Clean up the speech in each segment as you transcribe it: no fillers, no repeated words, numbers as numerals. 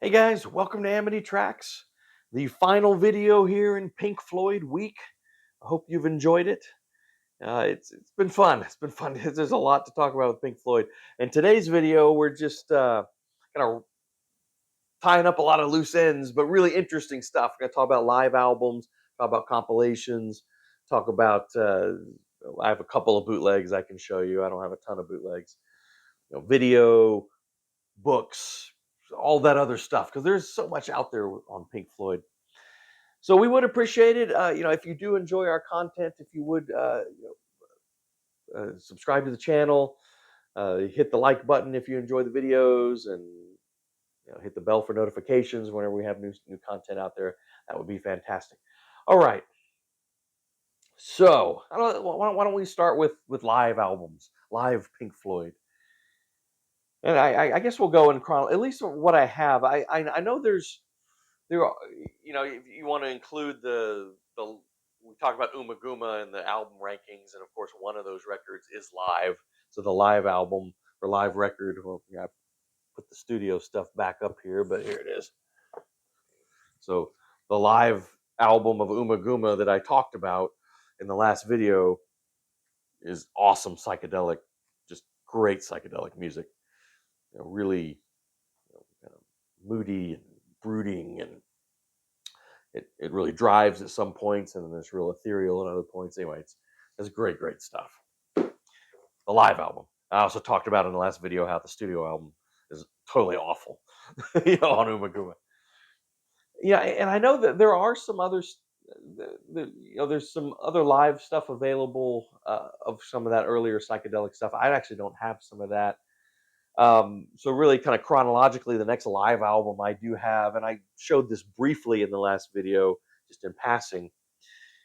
Hey guys, welcome to Amity Tracks, the final video here in Pink Floyd week. I hope you've enjoyed it. It's been fun. It's been fun. There's a lot to talk about with Pink Floyd. In today's video, we're just kind of tying up a lot of loose ends, but really interesting stuff. We're gonna talk about live albums, talk about compilations, talk about. I have a couple of bootlegs I can show you. I don't have a ton of bootlegs. Video, books, all that other stuff, because there's so much out there on Pink Floyd. So we would appreciate it, if you do enjoy our content, if you would subscribe to the channel, hit the like button if you enjoy the videos, and hit the bell for notifications whenever we have new content out there. That would be fantastic. All right. So why don't we start with live albums, live Pink Floyd. And I guess we'll go in at least what I have. I know there are, if you want to include the we talked about Uma Guma and the album rankings, and of course one of those records is live. So the live album or live record. Well, I put the studio stuff back up here, but here it is. So the live album of Uma Guma that I talked about in the last video is awesome psychedelic, just great psychedelic music. Really kind of moody and brooding, and it really drives at some points, and then there's real ethereal at other points. Anyway, it's great stuff. The live album. I also talked about in the last video how the studio album is totally awful on Uma Guma. Yeah, and I know that there are some others. There's some other live stuff available of some of that earlier psychedelic stuff. I actually don't have some of that. So really kind of chronologically, the next live album I do have, and I showed this briefly in the last video, just in passing,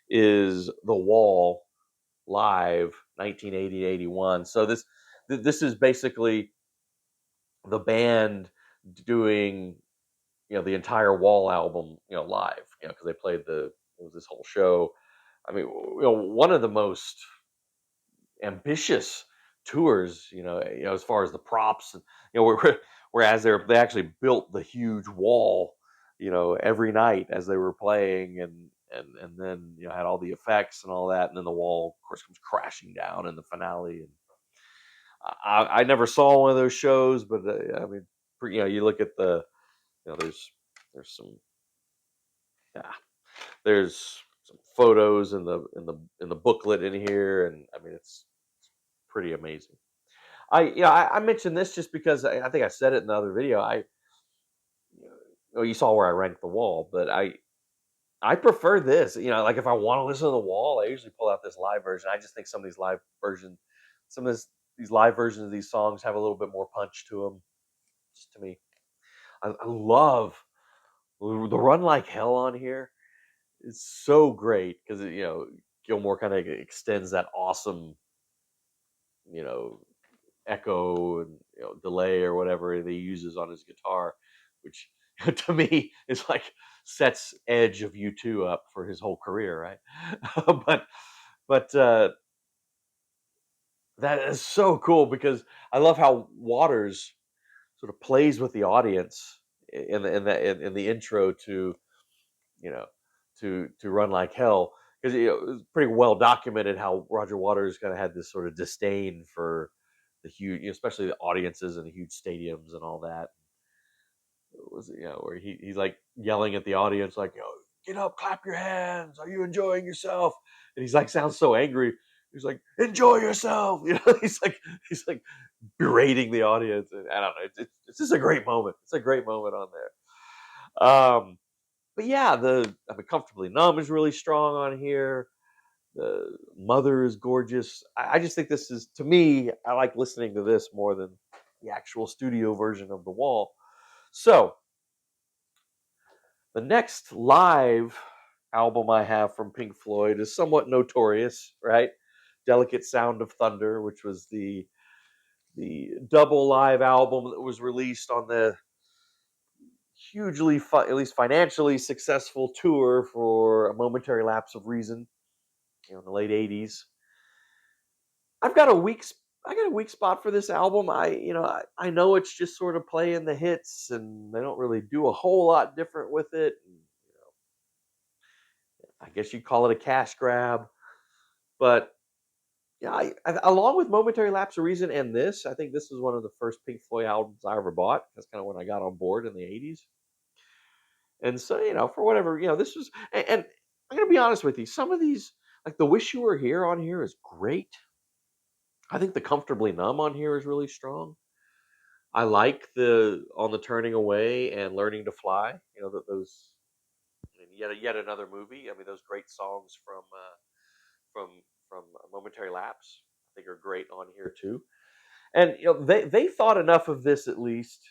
is The Wall live 1980-81. So this is basically the band doing, the entire Wall album, live, because they played it was this whole show. I mean, one of the most ambitious tours, as far as the props, whereas they actually built the huge wall, every night as they were playing, and then had all the effects and all that, and then the wall, of course, comes crashing down in the finale. And I never saw one of those shows, but I mean, you look at there's some, yeah, there's some photos in the booklet in here, and I mean it's pretty amazing. I mentioned this just because I think I said it in the other video. You saw where I ranked The Wall, but I prefer this. Like if I want to listen to The Wall, I usually pull out this live version. I just think some of these live versions, these live versions of these songs have a little bit more punch to them. Just to me, I love the Run Like Hell on here. It's so great because Gilmore kind of extends that awesome, echo and delay or whatever he uses on his guitar, which to me is like sets Edge of U2 up for his whole career, right? but that is so cool because I love how Waters sort of plays with the audience in the intro to you know to Run Like Hell, because it's pretty well documented how Roger Waters kind of had this sort of disdain for the huge, especially the audiences and the huge stadiums and all that. It was where he's like yelling at the audience like, get up, clap your hands, are you enjoying yourself? And he's like sounds so angry. He's like, enjoy yourself. He's like berating the audience, and I don't know. It's just a great moment. It's a great moment on there. But yeah, Comfortably Numb is really strong on here. The Mother is gorgeous. I just think this is, to me, I like listening to this more than the actual studio version of The Wall. So the next live album I have from Pink Floyd is somewhat notorious, right? Delicate Sound of Thunder, which was the double live album that was released on the hugely, at least financially successful tour for A Momentary Lapse of Reason, in the late 80s. I've got a weak I got a weak spot for this album. I know it's just sort of playing the hits, and they don't really do a whole lot different with it. And, I guess you call it a cash grab, but yeah, along with Momentary Lapse of Reason and this, I think this is one of the first Pink Floyd albums I ever bought. That's kind of when I got on board in the '80s. And so, for whatever, this was, and I'm gonna be honest with you. Some of these, like the "Wish You Were Here" on here, is great. I think the "Comfortably Numb" on here is really strong. I like the "On the Turning Away" and "Learning to Fly." Those, and yet another movie. I mean, those great songs from from Momentary Lapse, I think, are great on here too. And they thought enough of this, at least,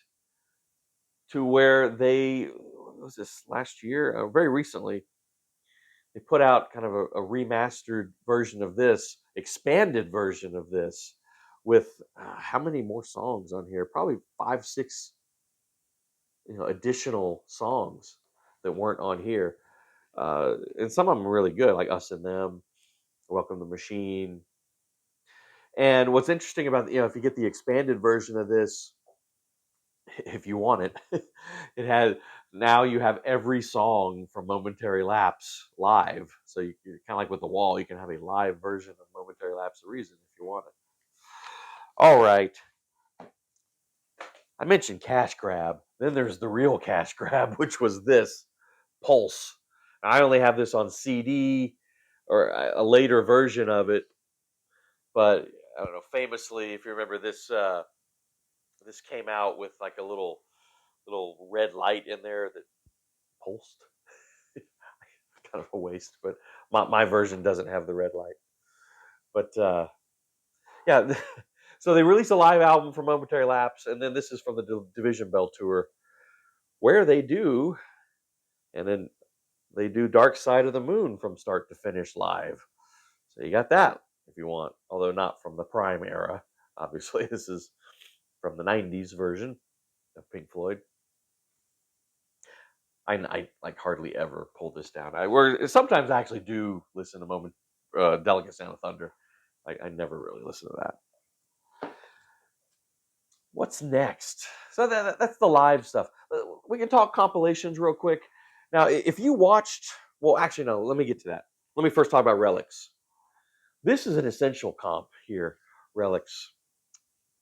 to where what was this last year, very recently, they put out kind of a remastered version of this, expanded version of this, with how many more songs on here? Probably 5, 6, additional songs that weren't on here, and some of them are really good, like "Us and Them," "Welcome to the Machine." And what's interesting about, if you get the expanded version of this, if you want it, it has, now you have every song from Momentary Lapse live. So you're kind of like with The Wall, you can have a live version of Momentary Lapse of Reason if you want it. All right. I mentioned cash grab. Then there's the real cash grab, which was this Pulse. I only have this on CD or a later version of it, but I don't know. Famously, if you remember this, this came out with like a little red light in there that pulsed. Kind of a waste, but my version doesn't have the red light. But yeah, so they released a live album for Momentary Lapse, and then this is from the Division Bell tour, where they do, and then they do Dark Side of the Moon from start to finish live. So you got that if you want, although not from the Prime era. Obviously, this is from the '90s version of Pink Floyd. I like hardly ever pull this down. Sometimes I actually do listen to Delicate Sound of Thunder. I never really listen to that. What's next? So that's the live stuff. We can talk compilations real quick. Now, if you watched, well, actually, no, let me get to that. Let me first talk about Relics. This is an essential comp here, Relics.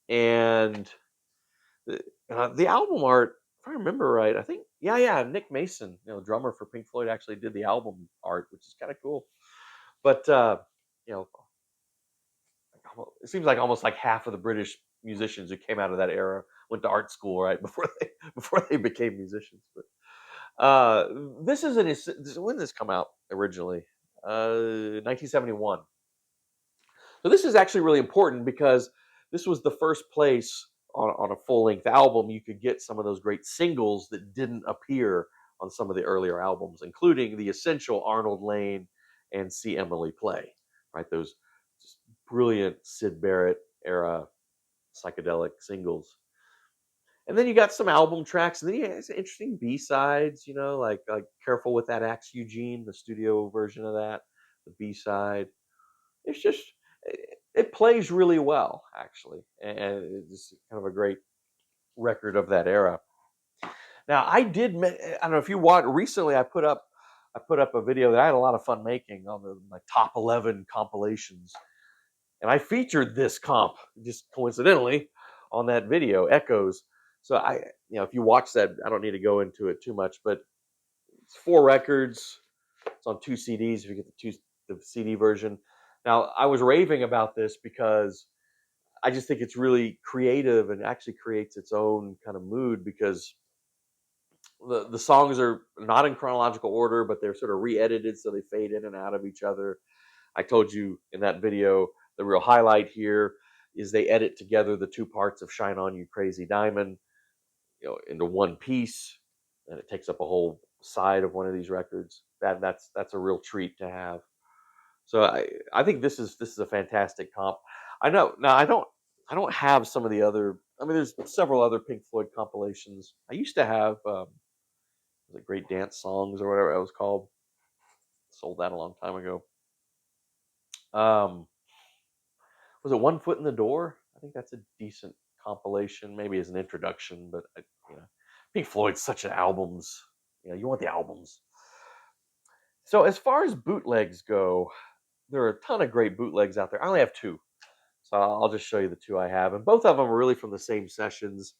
And the album art, if I remember right, I think, yeah, Nick Mason, drummer for Pink Floyd, actually did the album art, which is kind of cool. But, you know, it seems like almost like half of the British musicians who came out of that era went to art school right before they became musicians. But this is when did this come out originally? 1971. So this is actually really important because this was the first place on a full length album you could get some of those great singles that didn't appear on some of the earlier albums, including the essential Arnold Lane and See Emily Play. Right, those just brilliant Syd Barrett era psychedelic singles. And then you got some album tracks, and then you have some interesting B sides. Like "Careful with That Axe, Eugene," the studio version of that, the B side. It's just it plays really well, actually, and it's kind of a great record of that era. Now, I don't know if you watched recently. I put up a video that I had a lot of fun making on my top 11 compilations, and I featured this comp just coincidentally on that video, Echoes. So if you watch that, I don't need to go into it too much, but it's 4 records. It's on 2 CDs if you get the CD version. Now, I was raving about this because I just think it's really creative and actually creates its own kind of mood, because the songs are not in chronological order, but they're sort of re-edited so they fade in and out of each other. I told you in that video, the real highlight here is they edit together the 2 parts of "Shine On You Crazy Diamond," into one piece, and it takes up a whole side of one of these records. That's a real treat to have. So I think this is a fantastic comp. I know now I don't have some of the other. I mean, there's several other Pink Floyd compilations. I used to have was it Great Dance Songs or whatever it was called. Sold that a long time ago. Um, was it One Foot in the Door? think that's a decent compilation, maybe as an introduction. But you know, Pink Floyd's such an albums. You know, you want the albums. So as far as bootlegs go, there are a ton of great bootlegs out there. I only have two, so I'll just show you the two I have, and both of them are really from the same sessions.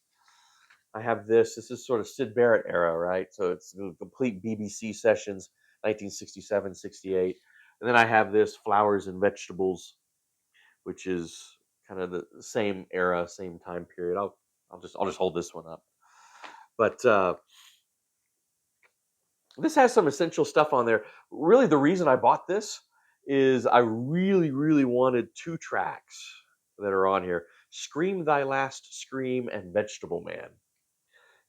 I have this. This is sort of Syd Barrett era, right? So it's the complete BBC sessions, 1967, 68. And then I have this Flowers and Vegetables, which is kind of the same era, same time period. I'll just hold this one up. But this has some essential stuff on there. Really, the reason I bought this is I really, really wanted two tracks that are on here: "Scream Thy Last Scream" and "Vegetable Man."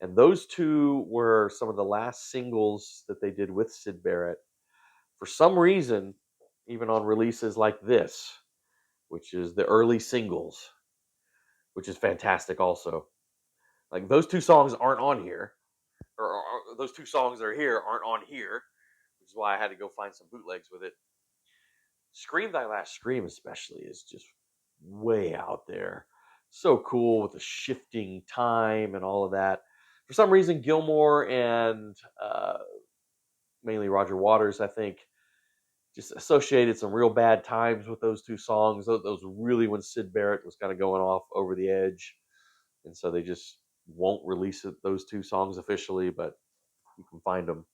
And those two were some of the last singles that they did with Syd Barrett. For some reason, even on releases like this, which is the early singles, which is fantastic also. Like those two songs aren't on here, or those two songs that are here aren't on here, which is why I had to go find some bootlegs with it. "Scream Thy Last Scream" especially is just way out there. So cool with the shifting time and all of that. For some reason, Gilmore and mainly Roger Waters, I think, just associated some real bad times with those two songs. Those really when Syd Barrett was kind of going off over the edge, and so they just won't release those two songs officially, but you can find them.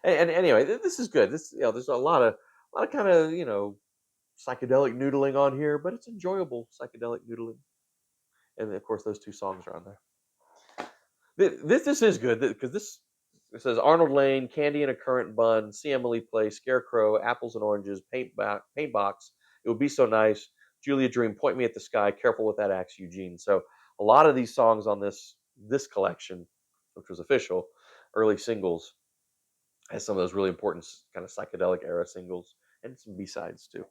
And anyway, this is good. This, there's a lot of kind of psychedelic noodling on here, but it's enjoyable psychedelic noodling. And of course, those two songs are on there. This is good because this it says Arnold Lane, Candy in a Currant Bun, See Emily Play, Scarecrow, Apples and Oranges, Paint Box. It Would Be So Nice, Julia Dream, Point Me at the Sky, Careful with That Axe, Eugene. So a lot of these songs on this collection, which was official, early singles, has some of those really important kind of psychedelic era singles and some B-sides too.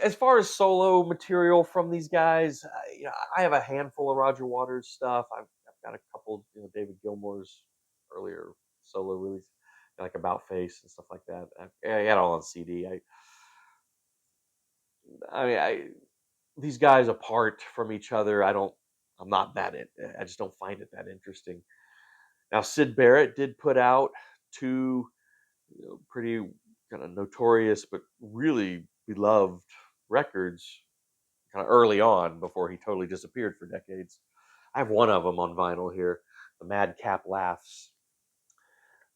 As far as solo material from these guys, I have a handful of Roger Waters stuff. I've got a couple, David Gilmour's earlier solo release, like About Face and stuff like that. I got it all on CD. These guys apart from each other, I'm not that. I just don't find it that interesting. Now, Syd Barrett did put out two pretty kind of notorious but really beloved records kind of early on before he totally disappeared for decades. I have one of them on vinyl here, The Madcap Laughs.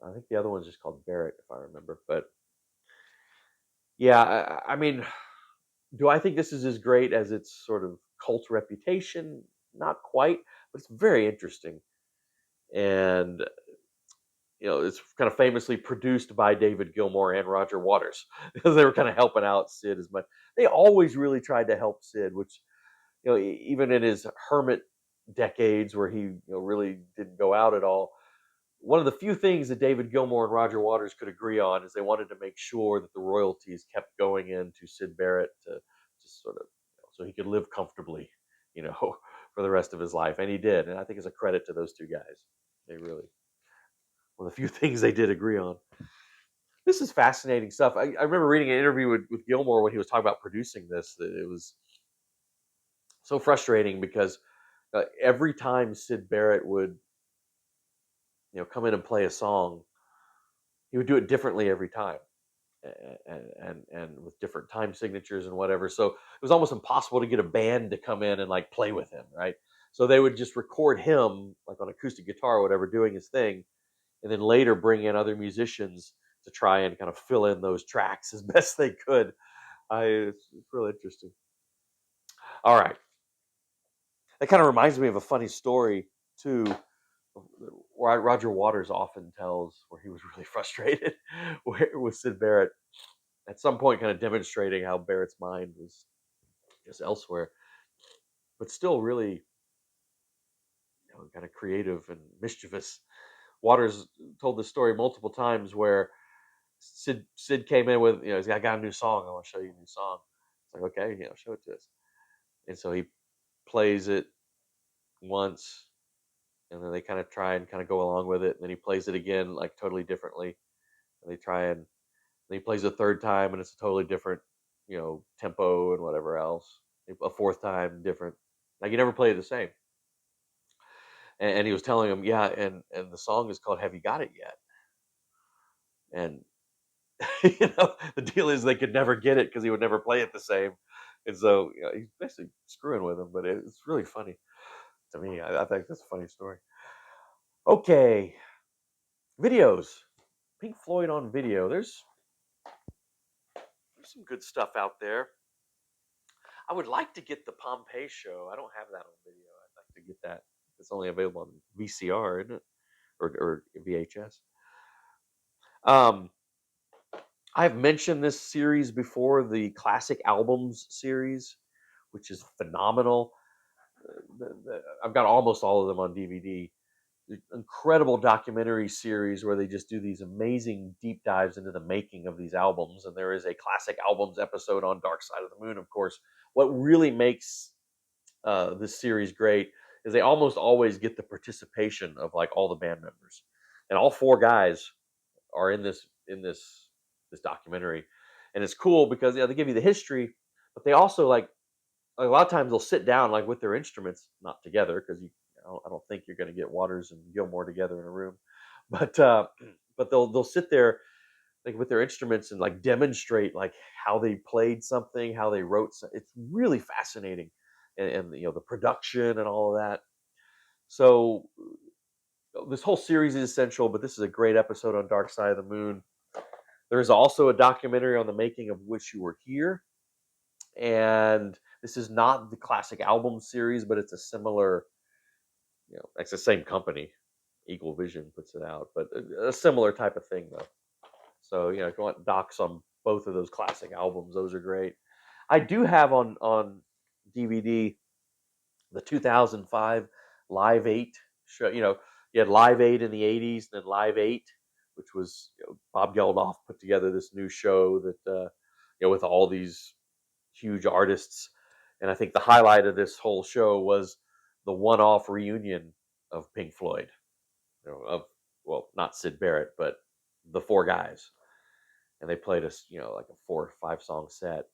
I think the other one's just called Barrett, if I remember. But yeah, I mean, do I think this is as great as its sort of cult reputation? Not quite, but it's very interesting. And it's kind of famously produced by David Gilmour and Roger Waters because they were kind of helping out Syd as much. They always really tried to help Syd, which even in his hermit decades where he really didn't go out at all. One of the few things that David Gilmour and Roger Waters could agree on is they wanted to make sure that the royalties kept going into Syd Barrett to just sort of so he could live comfortably, for the rest of his life, and he did. And I think it's a credit to those two guys. They really one of the few things they did agree on. This is fascinating stuff. I remember reading an interview with Gilmour when he was talking about producing this. That it was so frustrating because every time Syd Barrett would come in and play a song, he would do it differently every time, and with different time signatures and whatever. So it was almost impossible to get a band to come in and like play with him, right? So they would just record him like on acoustic guitar or whatever doing his thing, and then later bring in other musicians to try and kind of fill in those tracks as best they could. It's really interesting. All right, that kind of reminds me of a funny story too, where Roger Waters often tells where he was really frustrated with Syd Barrett at some point, kind of demonstrating how Barrett's mind was just elsewhere, but still really kind of creative and mischievous. Waters told this story multiple times where Syd came in with, he's got, I got a new song. I want to show you a new song. It's like, okay, show it to us. And so he plays it once, and then they kind of try and kind of go along with it. And then he plays it again, like totally differently. And they try and then he plays a third time, and it's a totally different, tempo and whatever else. A fourth time different. Like you never play it the same. And he was telling him, yeah, and the song is called "Have You Got It Yet?" And the deal is they could never get it because he would never play it the same. And so he's basically screwing with him, but it's really funny to me. I think that's a funny story. Okay, videos. Pink Floyd on video. There's some good stuff out there. I would like to get the Pompeii show. I don't have that on video. I'd like to get that. It's only available on VCR, isn't it? Or VHS. Um, I've mentioned this series before, the classic albums series, which is phenomenal. I've got almost all of them on DVD. Incredible documentary series where they just do these amazing deep dives into the making of these albums. And there is a classic albums episode on Dark Side of the Moon, of course. What really makes this series great is they almost always get the participation of like all the band members, and all four guys are in this documentary. And it's cool because they give you the history, but they also like a lot of times they'll sit down like with their instruments, not together because I don't think you're going to get Waters and Gilmore together in a room, but but they'll sit there like with their instruments and like demonstrate like how they played something, how they wrote. It's really fascinating, and the production and all of that. So this whole series is essential, but this is a great episode on Dark Side of the Moon. There is also a documentary on the making of Wish You Were Here, and this is not the classic album series, but it's a similar, it's the same company, Equal Vision puts it out, but a similar type of thing though. So if you want docs on both of those classic albums, those are great. I do have on DVD the 2005 Live 8 show. You had Live 8 in the 80s, and then Live 8, which was Bob Geldof put together this new show that with all these huge artists. And I think the highlight of this whole show was the one-off reunion of Pink Floyd. Of not Syd Barrett, but the four guys, and they played us like a 4 or 5 song set,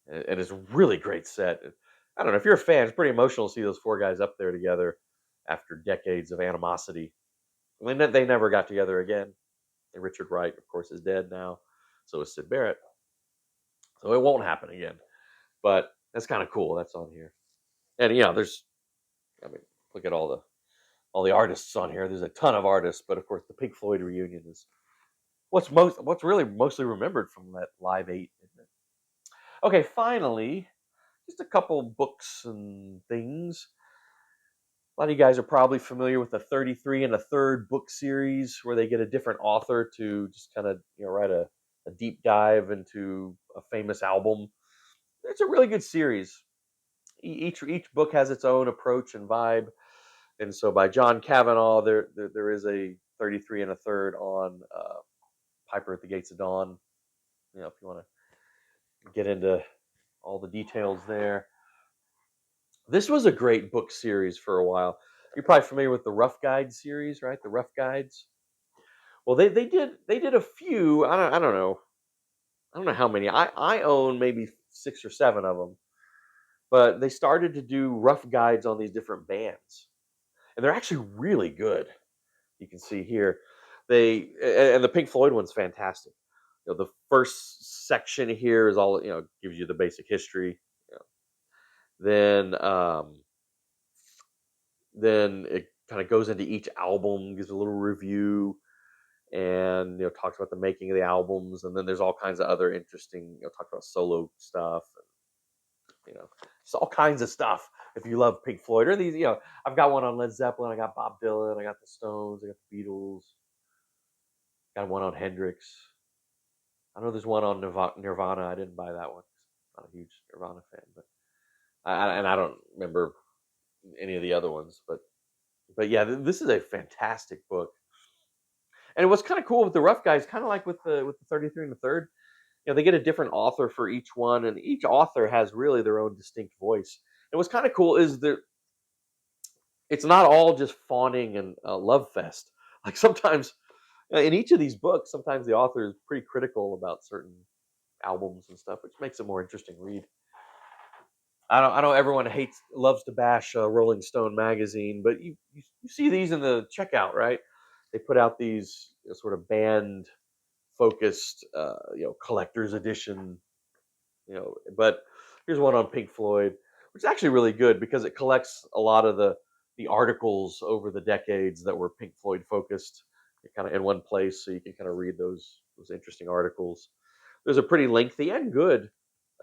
and it's a really great set. I don't know if you're a fan; it's pretty emotional to see those four guys up there together after decades of animosity. I mean, they never got together again. And Richard Wright, of course, is dead now. So is Syd Barrett. So it won't happen again. But that's kind of cool. That's on here. And look at all the artists on here. There's a ton of artists, but of course the Pink Floyd reunion is what's really mostly remembered from that Live 8, isn't it? Okay, finally, just a couple books and things. A lot of you guys are probably familiar with the 33 and a third book series, where they get a different author to just kind of write a deep dive into a famous album. It's a really good series. Each book has its own approach and vibe. And so by John Kavanaugh, there is a 33 and a third on Piper at the Gates of Dawn. If you want to get into all the details there. This was a great book series for a while. You're probably familiar with the Rough Guide series, right? The Rough Guides. Well, they did a few. I don't know. I don't know how many. I own maybe 6 or 7 of them. But they started to do rough guides on these different bands, and they're actually really good. You can see here, and the Pink Floyd one's fantastic. The first section here is all gives you the basic history. Then then it kind of goes into each album, gives a little review, and talks about the making of the albums, and then there's all kinds of other interesting talk about solo stuff, and just all kinds of stuff. If you love Pink Floyd, or these, I've got one on Led Zeppelin, I got Bob Dylan, I got the Stones, I got the Beatles, got one on Hendrix. I know there's one on Nirvana. I didn't buy that one. I'm not a huge Nirvana fan, but I don't remember any of the other ones. But yeah, this is a fantastic book. And what's kind of cool with the Rough Guys, kind of like with the 33 and the third, they get a different author for each one, and each author has really their own distinct voice. And what's kind of cool is that it's not all just fawning and love fest. Like sometimes in each of these books, sometimes the author is pretty critical about certain albums and stuff, which makes it a more interesting read. I know everyone loves to bash Rolling Stone magazine, but you see these in the checkout, right? They put out these sort of band focused, collector's edition, But here's one on Pink Floyd, which is actually really good because it collects a lot of the articles over the decades that were Pink Floyd focused, kind of in one place, so you can kind of read those interesting articles. There's a pretty lengthy and good,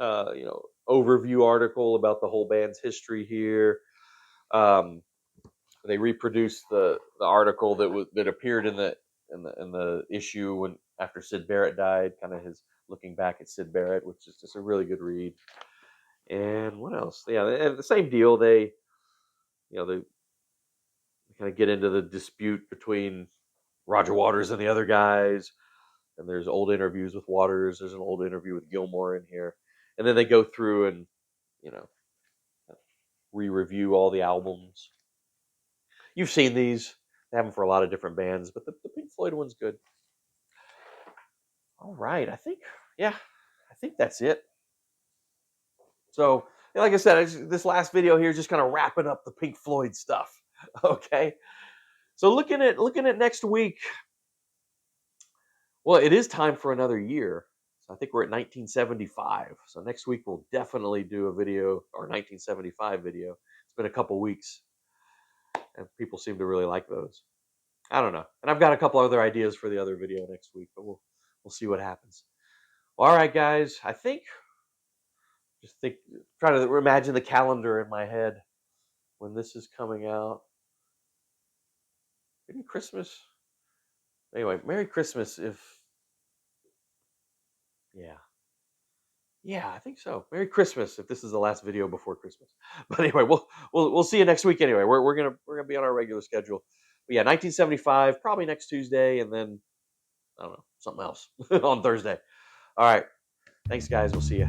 overview article about the whole band's history here. Um, they reproduced the article that appeared in the issue when after Sid Barrett died, kind of his looking back at Sid Barrett, which is just a really good read. And what else? Yeah, and the same deal. They kind of get into the dispute between Roger Waters and the other guys. And there's old interviews with Waters. There's an old interview with Gilmore in here, and then they go through and you know re-review all the albums. You've seen these. They have them for a lot of different bands, but the Pink Floyd one's good. All right, yeah, I think that's it. So, like I said, this last video here is just kind of wrapping up the Pink Floyd stuff. Okay, so looking at next week. Well, it is time for another year. So I think we're at 1975. So next week we'll definitely do a video, or 1975 video. It's been a couple weeks, and people seem to really like those. I don't know, and I've got a couple other ideas for the other video next week, but we'll see what happens. All right, guys. Try to imagine the calendar in my head when this is coming out. Maybe Christmas. Anyway, Merry Christmas yeah. Yeah, I think so. Merry Christmas if this is the last video before Christmas. But anyway, we'll see you next week anyway. We're gonna be on our regular schedule. But yeah, 1975, probably next Tuesday, and then I don't know, something else on Thursday. All right. Thanks guys. We'll see you.